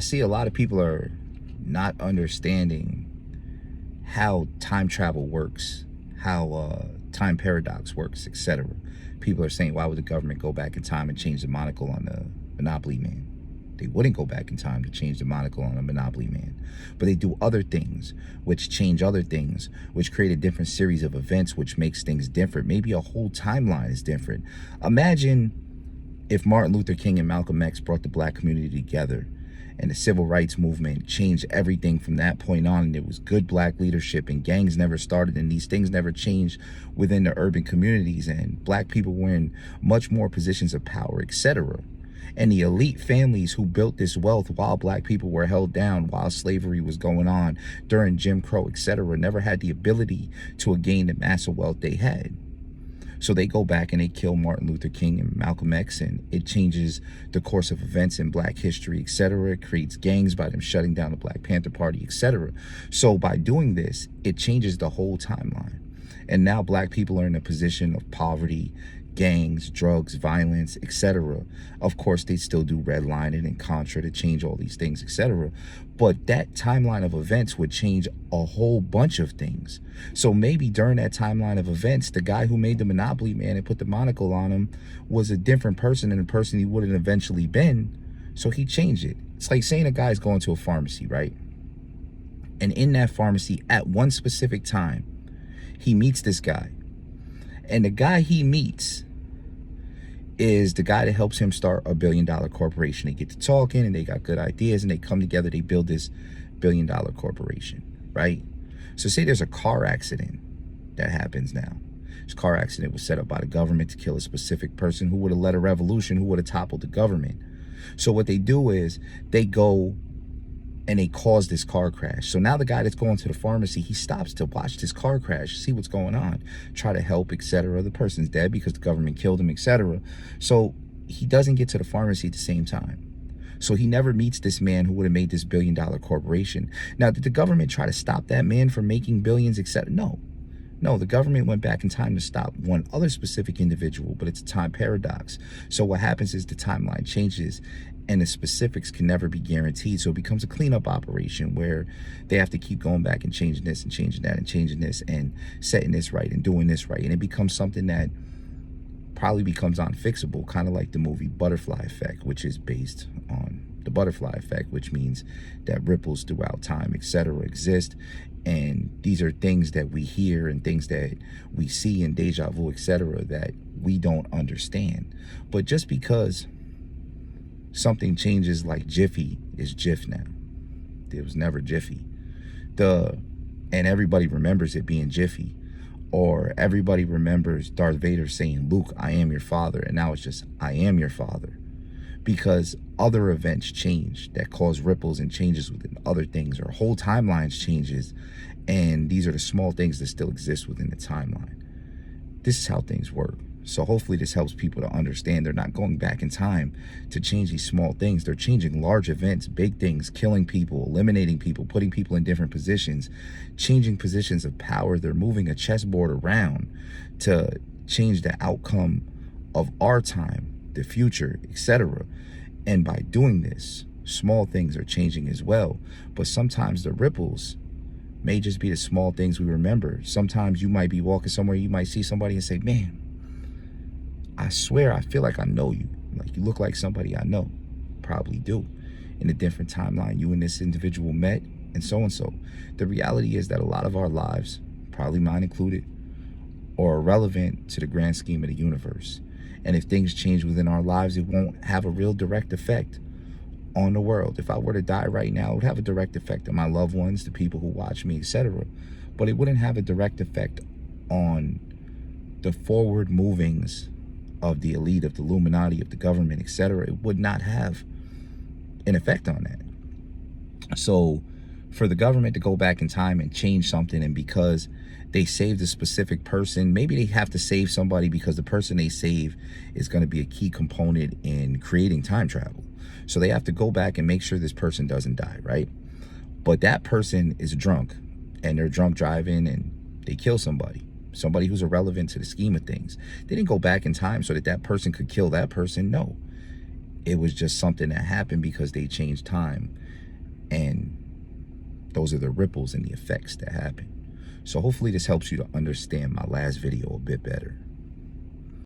see a lot of people are not understanding how time travel works, how time paradox works, etc. People are saying, why would the government go back in time and change the monocle on the Monopoly Man? They wouldn't go back in time to change the monocle on a Monopoly Man. But they do other things, which change other things, which create a different series of events, which makes things different. Maybe a whole timeline is different. Imagine if Martin Luther King and Malcolm X brought the black community together and the civil rights movement changed everything from that point on, and it was good black leadership and gangs never started and these things never changed within the urban communities and black people were in much more positions of power, etc. And the elite families who built this wealth while black people were held down, while slavery was going on during Jim Crow, etc., never had the ability to gain the massive wealth they had. So they go back and they kill Martin Luther King and Malcolm X, and it changes the course of events in black history, etc. It creates gangs by them shutting down the Black Panther Party, etc. So by doing this, it changes the whole timeline. And now black people are in a position of poverty, gangs, drugs, violence, etc. Of course, they still do redlining and Contra to change all these things, etc. But that timeline of events would change a whole bunch of things. So maybe during that timeline of events, the guy who made the Monopoly Man and put the monocle on him was a different person than the person he would have eventually been. So he changed it. It's like saying a guy's going to a pharmacy, right? And in that pharmacy, at one specific time, he meets this guy. And the guy he meets is the guy that helps him start a billion-dollar corporation. They get to talking and they got good ideas and they come together, they build this billion-dollar corporation, right? So say there's a car accident that happens now. This car accident was set up by the government to kill a specific person who would have led a revolution, who would have toppled the government. So what they do is they go and they cause this car crash. So now the guy that's going to the pharmacy, he stops to watch this car crash, see what's going on, try to help, etc. The person's dead because the government killed him, etc. So he doesn't get to the pharmacy at the same time. So he never meets this man who would have made this billion-dollar corporation. Now, did the government try to stop that man from making billions, etc.? No. No, the government went back in time to stop one other specific individual, but it's a time paradox. So what happens is the timeline changes and the specifics can never be guaranteed. So it becomes a cleanup operation where they have to keep going back and changing this and changing that and changing this and setting this right and doing this right. And it becomes something that probably becomes unfixable, kind of like the movie Butterfly Effect, which is based on the butterfly effect, which means that ripples throughout time, etc., exist. And these are things that we hear and things that we see in deja vu, etc., that we don't understand. But just because something changes, like Jiffy is Jif now. It was never Jiffy. And everybody remembers it being Jiffy. Or everybody remembers Darth Vader saying, Luke, I am your father. And now it's just, I am your father. Because other events change that cause ripples and changes within other things, or whole timelines changes. And these are the small things that still exist within the timeline. This is how things work. So hopefully this helps people to understand they're not going back in time to change these small things. They're changing large events, big things, killing people, eliminating people, putting people in different positions, changing positions of power. They're moving a chessboard around to change the outcome of our time, the future, etc. And by doing this, small things are changing as well. But sometimes the ripples may just be the small things we remember. Sometimes you might be walking somewhere, you might see somebody and say, man, I swear I feel like I know you. Like, you look like somebody I know. Probably do. In a different timeline, you and this individual met, and so and so. The reality is that a lot of our lives, probably mine included, are irrelevant to the grand scheme of the universe. And if things change within our lives, it won't have a real direct effect on the world. If I were to die right now, it would have a direct effect on my loved ones, the people who watch me, etc. But it wouldn't have a direct effect on the forward movings of the elite, of the Illuminati, of the government, etc. It would not have an effect on that. So for the government to go back in time and change something, and because they saved a specific person, maybe they have to save somebody because the person they save is going to be a key component in creating time travel. So they have to go back and make sure this person doesn't die, right? But that person is drunk, and they're drunk driving, and they kill somebody who's irrelevant to the scheme of things. They didn't go back in time so that that person could kill that person. No, it was just something that happened because they changed time. And those are the ripples and the effects that happen. So hopefully this helps you to understand my last video a bit better.